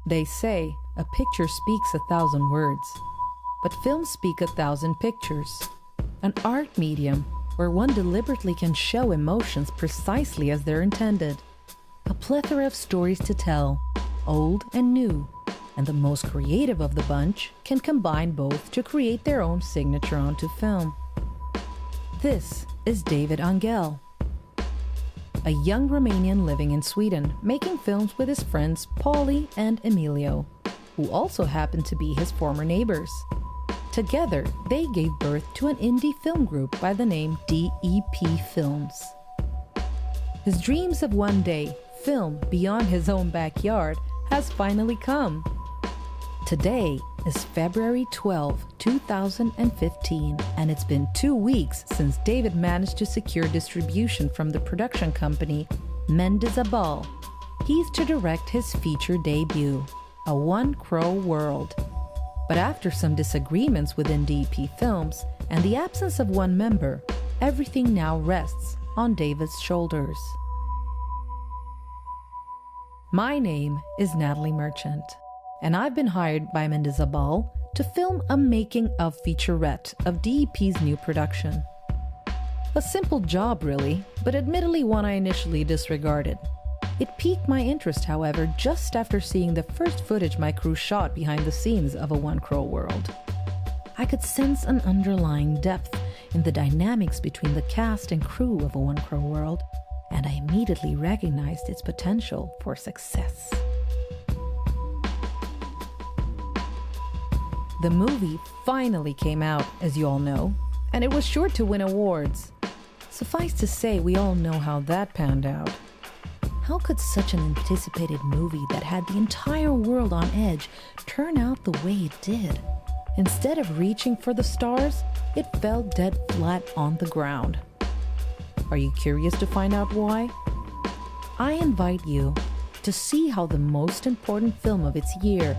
They say a picture speaks 1,000 words, but films speak 1,000 pictures. An art medium where one deliberately can show emotions precisely as they're intended. A plethora of stories to tell, old and new, and the most creative of the bunch can combine both to create their own signature onto film. This is David Anghel, a young Romanian living in Sweden, making films with his friends Pauli and Emilio, who also happen to be his former neighbors. Together, they gave birth to an indie film group by the name DEP Films. His dreams of one day film beyond his own backyard has finally come. Today is February 12, 2015, and it's been 2 weeks since David managed to secure distribution from the production company Mendizabal. He's to direct his feature debut, A One Crow World. But after some disagreements within DEP Films and the absence of one member, everything now rests on David's shoulders. My name is Natalie Merchant, and I've been hired by Mendizabal to film a making-of featurette of DEP's new production. A simple job, really, but admittedly one I initially disregarded. It piqued my interest, however, just after seeing the first footage my crew shot behind the scenes of A One Crow World. I could sense an underlying depth in the dynamics between the cast and crew of A One Crow World, and I immediately recognized its potential for success. The movie finally came out, as you all know, and it was sure to win awards. Suffice to say, we all know how that panned out. How could such an anticipated movie that had the entire world on edge turn out the way it did? Instead of reaching for the stars, it fell dead flat on the ground. Are you curious to find out why? I invite you to see how the most important film of its year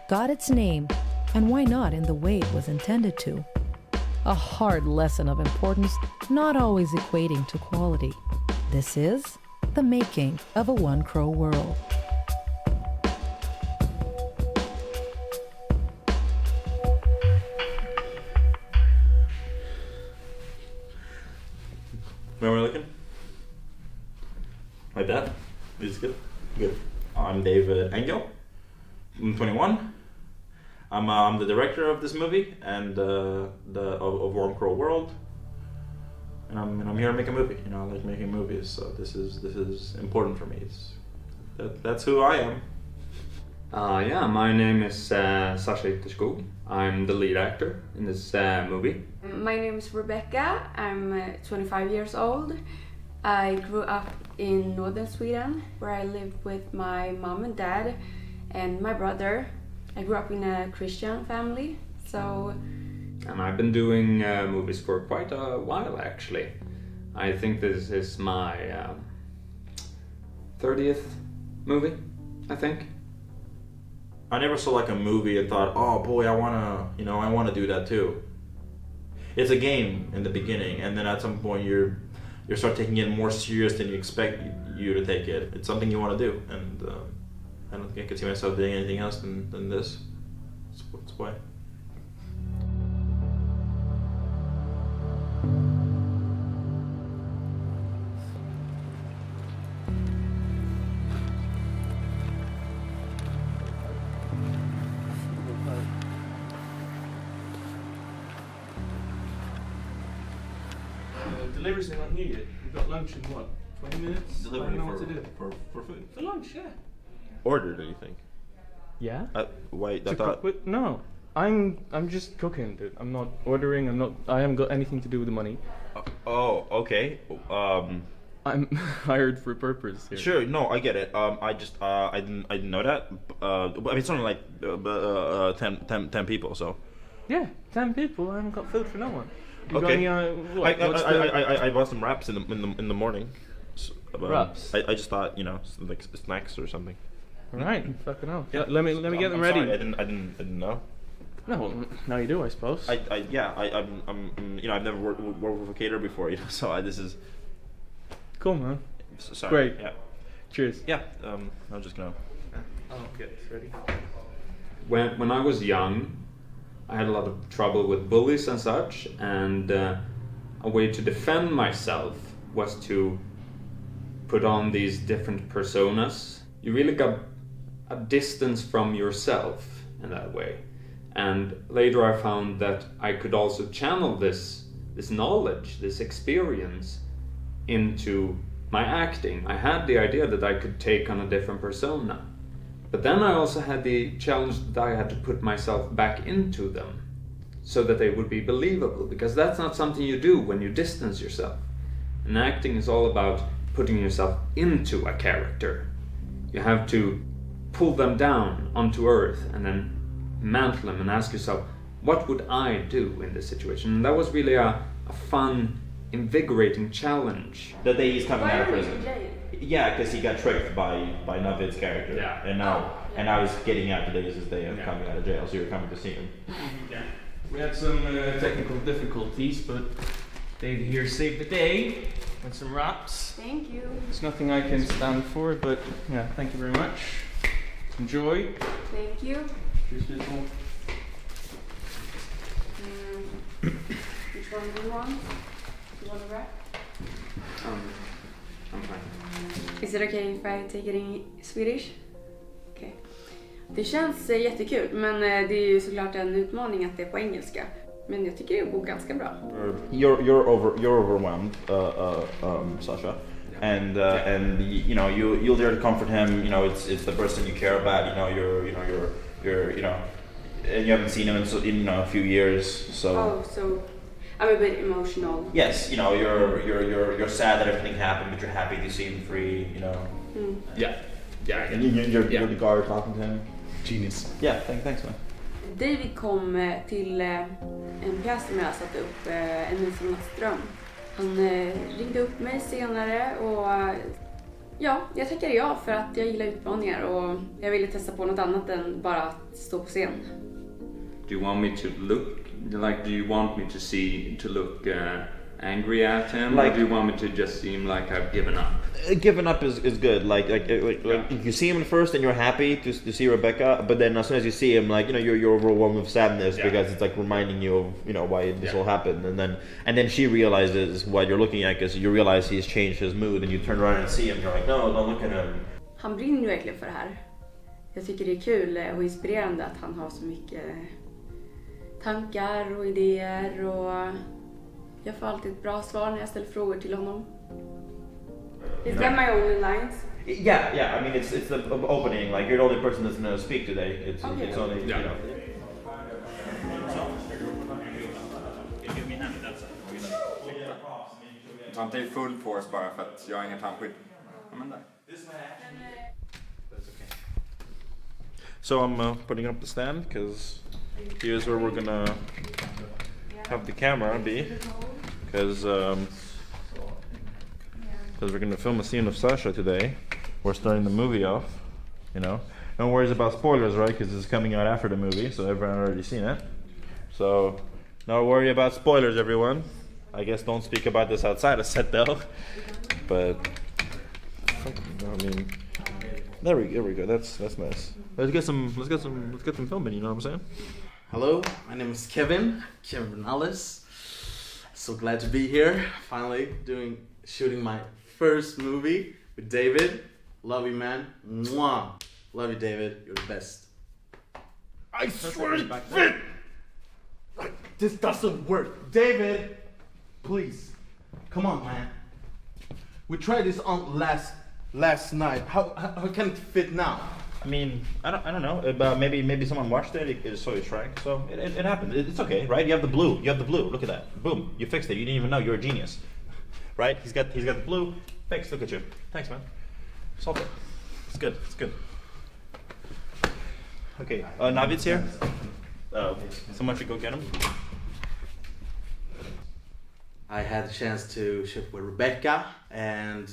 got its name, and why not in the way it was intended to. A hard lesson of importance not always equating to quality. This is the making of A One Crow World. Where are we looking? Like that? This is good? Good. I'm David Anghel. I'm 21. I'm the director of this movie and of One Crow World. And I'm here to make a movie. You know, I like making movies, so this is important for me. That's who I am. Yeah, my name is Sasha Ytterskog. I'm the lead actor in this movie. My name is Rebecka. I'm 25 years old. I grew up in northern Sweden, where I lived with my mom and dad and my brother. I grew up in a Christian family, so... And I've been doing movies for quite a while, actually. I think this is my 30th movie, I think. I never saw like a movie and thought, oh boy, I wanna do that too. It's a game in the beginning, and then at some point you start taking it more serious than you expect you to take it. It's something you want to do, and I don't think I could see myself doing anything else than this. That's why. Delivery's not here yet. We've got lunch in what? 20 minutes? Delivery I don't know what to do. for food. For lunch, yeah. Ordered anything? Yeah? Wait, I To thought... cook with? No. I'm just cooking, dude. I'm not ordering. I haven't got anything to do with the money. Oh, okay. I'm hired for a purpose here. Sure, no, I get it. I didn't know that. I mean, it's only like 10 people, so. Yeah, 10 people. I haven't got food for no one. You Okay. got any, I bought some wraps in the morning. So, Wraps? I just thought, you know, like snacks or something. Right, fucking hell. Yeah, let me get them ready. Sorry, I didn't know. No, well, now you do, I suppose. I'm you know, I've never worked with a caterer before, you know, so this is. Cool, man. Sorry. Great. Yeah. Cheers. Yeah. I'm just gonna. Oh, okay, ready. When I was young, I had a lot of trouble with bullies and such, and a way to defend myself was to put on these different personas. You really got a distance from yourself in that way. And later I found that I could also channel this knowledge, this experience into my acting. I had the idea that I could take on a different persona. But then I also had the challenge that I had to put myself back into them so that they would be believable, because that's not something you do when you distance yourself. And acting is all about putting yourself into a character. You have to pull them down onto earth and then mantle them and ask yourself, what would I do in this situation? And that was really a fun, invigorating challenge. The day he's coming out of Why are you prison. in jail? Yeah, because he got tricked by Navid's character. Yeah. And now he's getting out. Today is his day of coming out of jail, so you're coming to see him. Yeah. We had some technical difficulties, but David here saved the day with some raps. Thank you. It's nothing I can stand for, but yeah, thank you very much. Enjoy. Thank you. Cheers, little. Which one do you want? You want to wrap? I'm fine. Is it okay if I take it in Swedish? Okay. Det känns jättekul, men det är ju såklart en utmaning att det är på engelska. Men jag tycker det går ganska bra. You're overwhelmed, Sasha, and you know you'll there to comfort him. You know it's the person you care about. You know you're and you haven't seen him in a few years. So So I'm a bit emotional. yes, you know you're sad that everything happened, but you're happy to see him free. You know. Yeah. And you're the guard talking to him. Genius. Yeah, thanks man. David kom till en pjäs som jag satte upp, En midsommarnattsdröm. Han ringde upp mig senare och ja, jag tackade ja för att jag gillar utmaningar och jag ville testa på något annat än bara att stå på scen. Do you want me to look like? Do you want me to look angry at him, Like- or do you want me to just seem like I've given up? Giving up is good. Like you see him at first and you're happy to see Rebecca, but then as soon as you see him, like you're overwhelmed with sadness because it's like reminding you of why this all happened, and then she realizes what you're looking at because you realize he's changed his mood, and you turn around and see him. You're like, no, don't look at him. Han brinner ju verkligen för det här. Jag tycker det är kul och inspirerande att han har så mycket tankar och idéer och jag får alltid ett bra svar när jag ställer frågor till honom. Is that my only lines? Yeah. I mean, it's the opening. Like you're the only person that's gonna speak today. It's only you know. Ta inte i full force bara för att jag har inget handskydd. Ja, men där. So I'm putting up the stand because here's where we're gonna have the camera be, because we're gonna film a scene of Sasha today. We're starting the movie off, No worries about spoilers, right? Because it's coming out after the movie, so everyone already seen it. So no worry about spoilers, everyone. I guess don't speak about this outside of set though. But I mean, there we go. That's nice. Let's get some filming. You know what I'm saying? Hello, my name is Kevin Bernal. So glad to be here. Finally shooting my first movie with David. Love you, man. Mwah. Love you, David. You're the best. I swear to God, this doesn't work. David, please, come on, man. We tried this on last night. How can it fit now? I mean, I don't know. Maybe someone watched it saw you shrank. So it happened. It's okay, right? You have the blue. Look at that. Boom. You fixed it. You didn't even know. You're a genius, right? He's got the blue fixed. Look at you. Thanks, man. Solved it. It's good. Okay. Navid's here. Someone should go get him. I had a chance to shoot with Rebecka and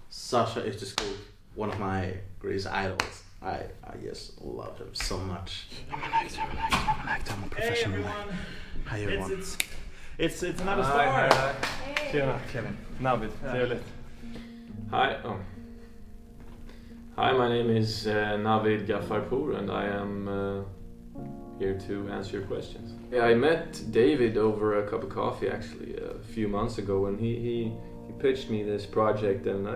Sasha Ytterskog, one of my greatest idols. I just love him so much. I'm an actor. I'm a professional. Hey everyone. Hi everyone. It's another star. Tjena, Kevin. Navid, trevligt. Hi. Hi, my name is Navid Ghaffarpour, and I am here to answer your questions. Yeah, I met David over a cup of coffee actually a few months ago, and he pitched me this project, and I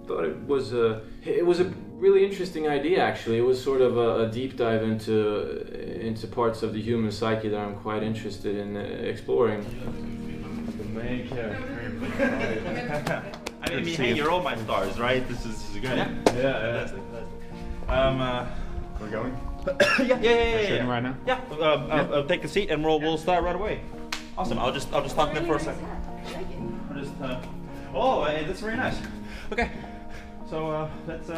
thought it was a really interesting idea actually. It was sort of a deep dive into parts of the human psyche that I'm quite interested in exploring. The main character. I mean, hey, you're all my stars, right? This is good. Yeah. Fantastic. We're going? Yeah. Shooting right now? Yeah. Take a seat and we'll start right away. Awesome. I'll just talk to them for a second. Hey, that's very nice. Okay. So let's.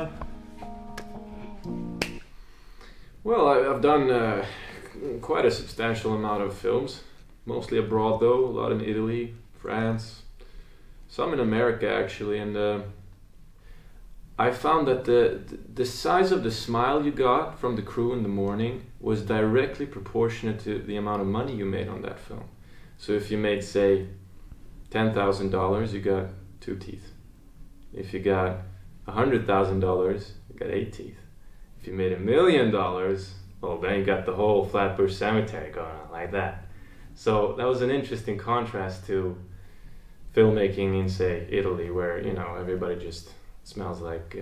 Well, I've done quite a substantial amount of films, mostly abroad though, a lot in Italy, France, some in America actually, and I found that the size of the smile you got from the crew in the morning was directly proportionate to the amount of money you made on that film. So if you made, say, $10,000, you got 2 teeth. If you got $100,000, you got 8 teeth. If you made $1 million, well, then you got the whole Flatbush Cemetery going on like that. So that was an interesting contrast to filmmaking in, say, Italy, where, you know, everybody just smells like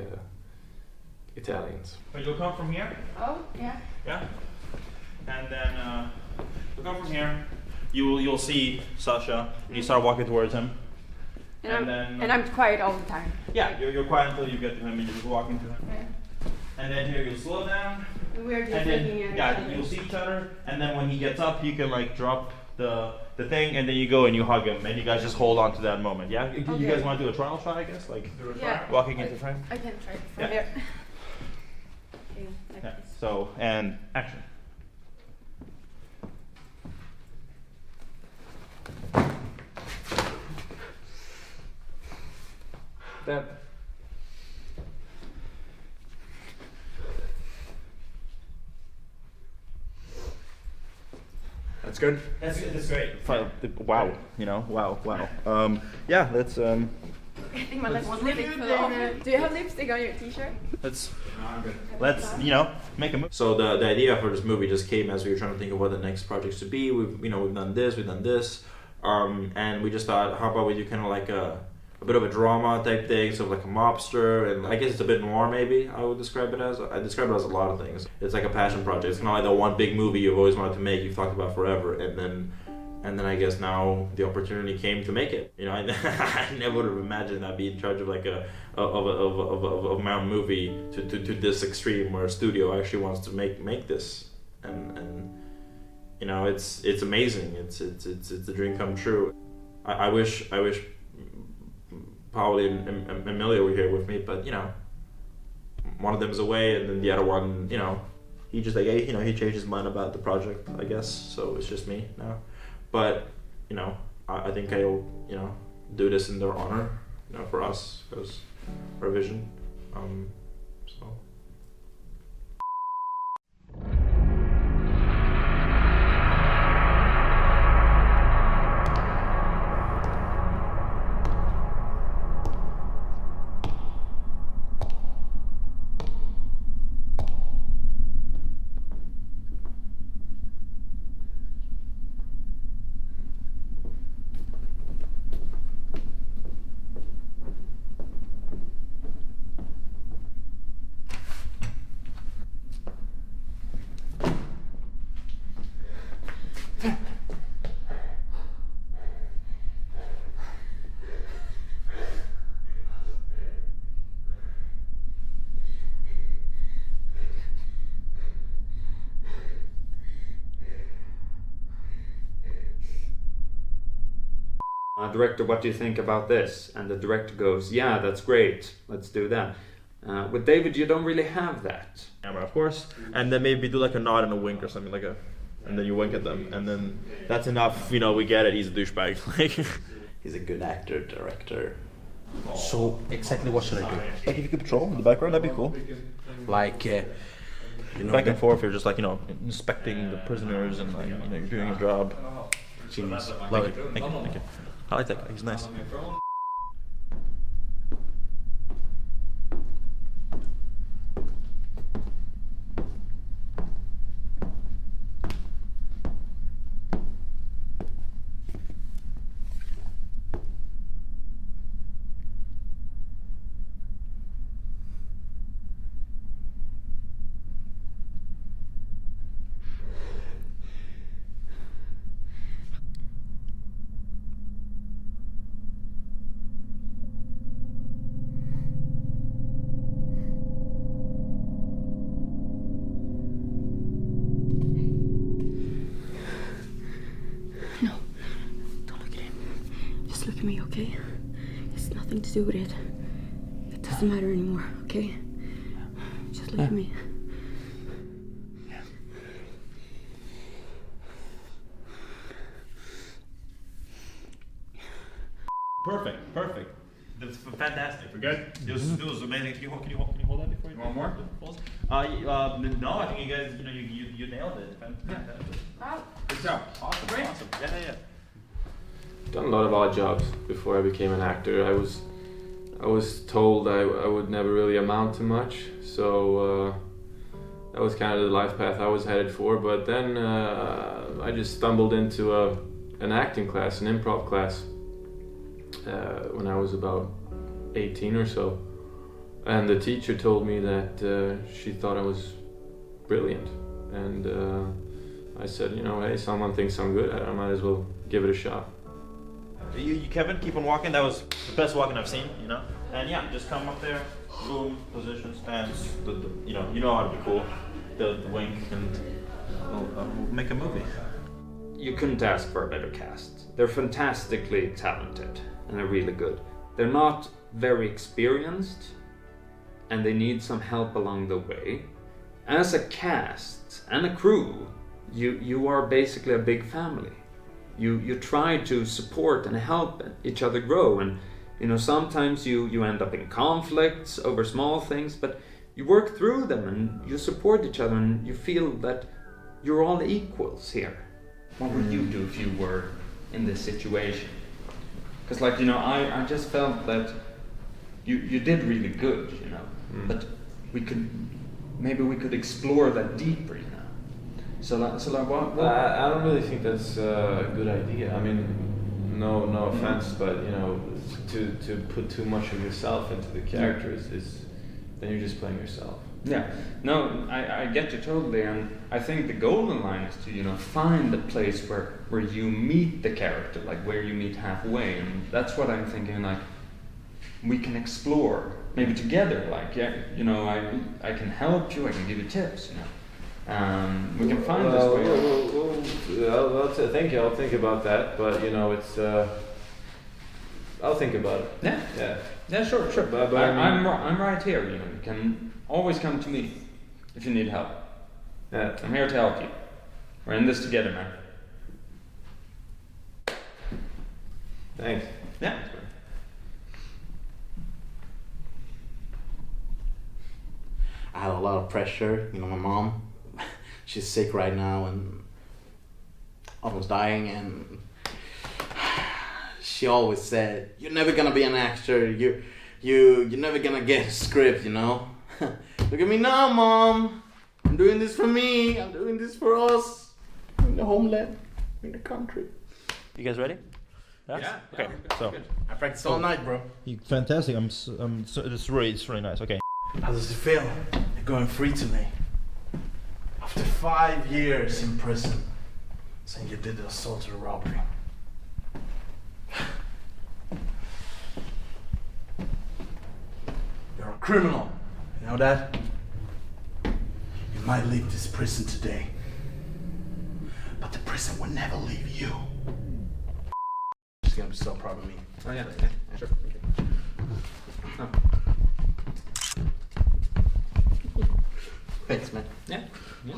Italians. But you'll come from here? Oh, yeah. Yeah. And then you'll come from here. You'll see Sasha, and you start walking towards him. And I'm quiet all the time. Yeah, you're quiet until you get to him, and you're walking to him. Yeah. And then here you'll slow down. We're just and looking then, at yeah, you'll see each other. And then when he gets up, you can like drop the thing, and then you go and you hug him, and you guys just hold on to that moment. Yeah. You guys want to do a trial shot, I guess, like walking into frame. I can try from here. Okay, like Yeah. this. So and action. That's good. That's great. Wow. You know. Wow. Yeah. Let's. I think my lipstick fell off. Do you have lipstick on your t-shirt? Let's make a movie. So the idea for this movie just came as we were trying to think of what the next projects should be. We've done this, and we just thought, how about we do kind of like a bit of a drama type thing, so like a mobster, and I guess it's a bit noir maybe. I would describe it as. I describe it as a lot of things. It's like a passion project. It's kind of like the one big movie you've always wanted to make, you've talked about forever, and then I guess now the opportunity came to make it. You know, I never would have imagined I'd be in charge of like a my own movie to this extreme where a studio actually wants to make this, and you know it's amazing. It's a dream come true. I wish Pauli and Amelia were here with me, but you know, one of them's away, and then the other one, you know, he just he changed his mind about the project, I guess. So it's just me now. But you know, I think I'll do this in their honor, for us, because our vision. So. Director, what do you think about this? And the director goes, yeah, that's great, let's do that. With David, you don't really have that. Yeah, but of course. And then maybe do like a nod and a wink or something, and then you wink at them, and then that's enough. We get it. He's a douchebag. He's a good actor, director. So exactly what should I do? Like if you could patrol in the background, that'd be cool. Like, back and forth, you're just like inspecting the prisoners and like you're doing your job. Genius. Love it. Thank you. I like that guy. He's nice. look at me, okay? It's nothing to do with it. It doesn't matter anymore, okay? Just look at me. Perfect. That's fantastic. We're good. It was amazing. Can you hold that before you? One more? No, I think you guys, you nailed it. Fantastic. Wow. Good job. Awesome. Yeah. Done a lot of odd jobs before I became an actor. I was told I would never really amount to much, so that was kind of the life path I was headed for. But then I just stumbled into an acting class, an improv class, when I was about 18 or so, and the teacher told me that she thought I was brilliant, and I said, hey, someone thinks I'm good, I might as well give it a shot. You Kevin, keep on walking. That was the best walking I've seen, And yeah, just come up there, boom, position, stance. You know how to be cool. The wink, and we'll make a movie. You couldn't ask for a better cast. They're fantastically talented and they're really good. They're not very experienced and they need some help along the way. As a cast and a crew, you are basically a big family. You try to support and help each other grow, and sometimes you end up in conflicts over small things, but you work through them and you support each other and you feel that you're all equals here. What would you do if you were in this situation? Because I just felt that you did really good, but we could explore that deeper, So what? I don't really think that's a good idea. I mean, no offense, but to put too much of yourself into the characters is then you're just playing yourself. Yeah, no, I get you totally, and I think the golden line is to find the place where you meet the character, like where you meet halfway, and that's what I'm thinking. Like we can explore maybe together. Like I can help you, I can give you tips. We can find this way. Thank you. I'll think about that. But it's. I'll think about it. Yeah, sure. But I'm right here. You can always come to me if you need help. Yeah, I'm here to help you. We're in this together, man. Thanks. Yeah. I had a lot of pressure. My mom, she's sick right now and almost dying, and she always said, "You're never gonna be an actor. You're never gonna get a script, Look at me now, Mom. I'm doing this for me. I'm doing this for us. In the homeland, in the country." You guys ready? Yeah. Okay. So I practiced all night, bro. fantastic. It's really nice. Okay. How does it feel? You're going free today. After 5 years in prison, saying you did the assault and robbery. You're a criminal. You know that? You might leave this prison today, but the prison will never leave you. She's gonna be so proud of me. Oh yeah. Sure. Okay. Oh. Thanks, man. Yeah. No.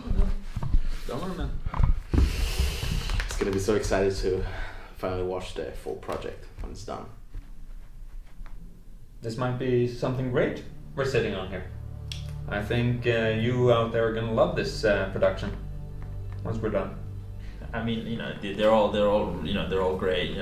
Don't worry, man. It's gonna be so excited to finally watch the full project when it's done. This might be something great we're sitting on here. I think you out there are gonna love this production once we're done. I mean, they're all great.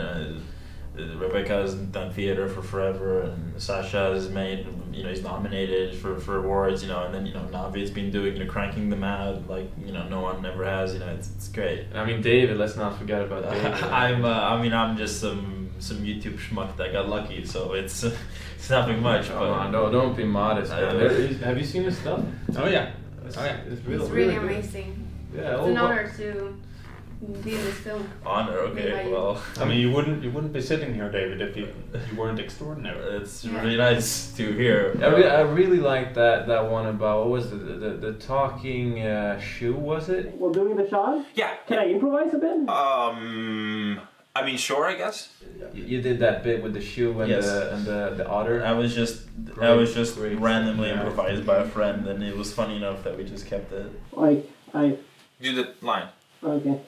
Rebecca's done theater for forever, and Sasha has made, he's nominated for awards, and then Navid's been doing, cranking them out like no one ever has. It's great. I mean, David. Let's not forget about David. I'm just some YouTube schmuck that got lucky, so it's nothing much. Don't be modest. Have you seen his stuff? Oh yeah. It's It's really really good. amazing. Yeah, It's an honor to be in this film. Honor, okay, well. I mean, you wouldn't be sitting here, David, if you weren't extraordinary. It's really nice to hear. I really like that one about, what was the talking shoe, was it? Well, doing the shot? Yeah. Can I improvise a bit? I mean, sure, I guess. You did that bit with the shoe and Yes. the otter. I was just Great. randomly Yeah. improvised by a friend, and it was funny enough that we just kept it. I Do the line. okay.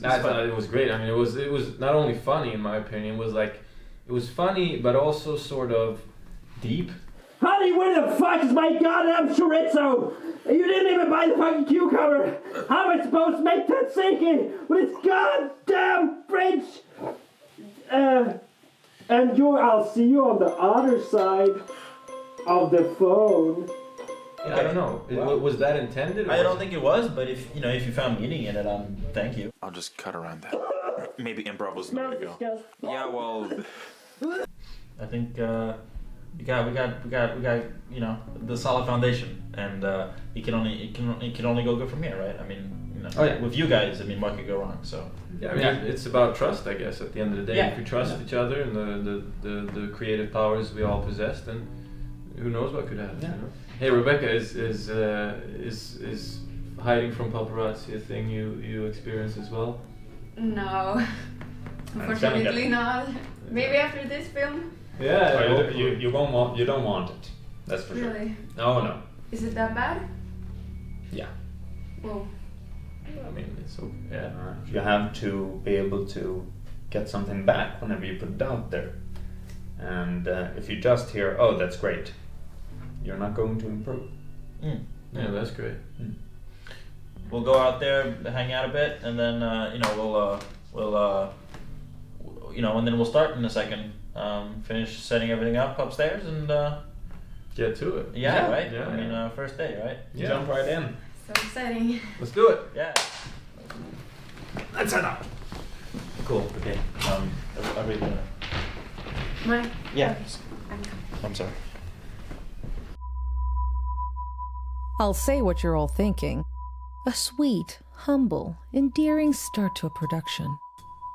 I thought it was great. I mean, it was not only funny in my opinion. It was funny, but also sort of deep. Honey, where the fuck is my goddamn chorizo? You didn't even buy the fucking cucumber. How am I supposed to make tzatziki with this goddamn fridge? And I'll see you on the other side of the phone. Yeah, I don't know. Was that intended? Or I don't think it was, but if you found meaning in it, thank you. I'll just cut around that. Maybe improv was the way to go. Yeah, well, I think we got the solid foundation, and it can only go good from here, right? I mean, with you guys, I mean, what could go wrong? So yeah, I mean, it's about trust, I guess. At the end of the day, Yeah. if we trust each other and the creative powers we all possess, then who knows what could happen? Yeah. You know? Hey, Rebecca, is hiding from paparazzi a thing you experience as well? No, unfortunately not. Maybe after this film. Yeah, You don't want it. That's for sure. Really? No. Is it that bad? Yeah. Whoa. I mean, it's so You have to be able to get something back whenever you put it out there. And if you just hear, "Oh, that's great," you're not going to improve. yeah, that's great. we'll go out there, hang out a bit, and then and then we'll start in a second. Finish setting everything up upstairs and Get to it. right? Yeah, I mean, first day, right? Yeah. Jump right in. So exciting. Let's do it. Yeah. Let's head up. Cool. Okay. Are we gonna? Mine? Yeah. Okay. I'm sorry. I'll say what you're all thinking. A sweet, humble, endearing start to a production.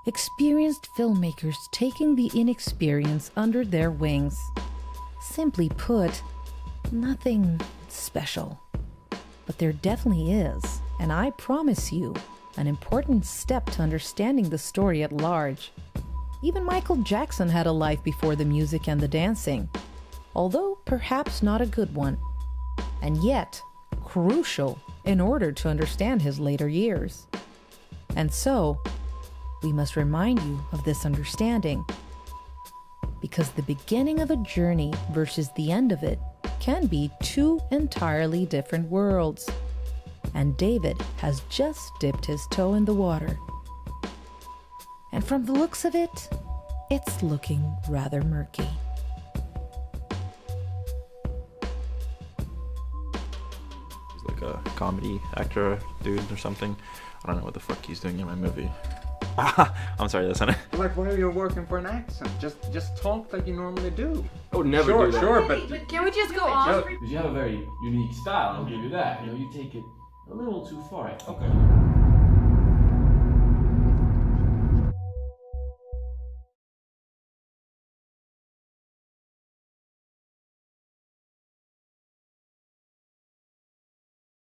Experienced filmmakers taking the inexperience under their wings. Simply put, nothing special. But there definitely is, and I promise you, an important step to understanding the story at large. Even Michael Jackson had a life before the music and the dancing, although perhaps not a good one, and yet crucial in order to understand his later years. And so, we must remind you of this understanding, because the beginning of a journey versus the end of it can be two entirely different worlds. And David has just dipped his toe in the water. And from the looks of it, it's looking rather murky. He's like a comedy actor dude or something. I don't know what the fuck he's doing in my movie. I'm sorry, that's not it. Like, why are you working for an accent? Just talk like you normally do. I would never do that. Sure, but Can we just go on? Because you have a very unique style, I'll give you that. You take it a little too far. Okay.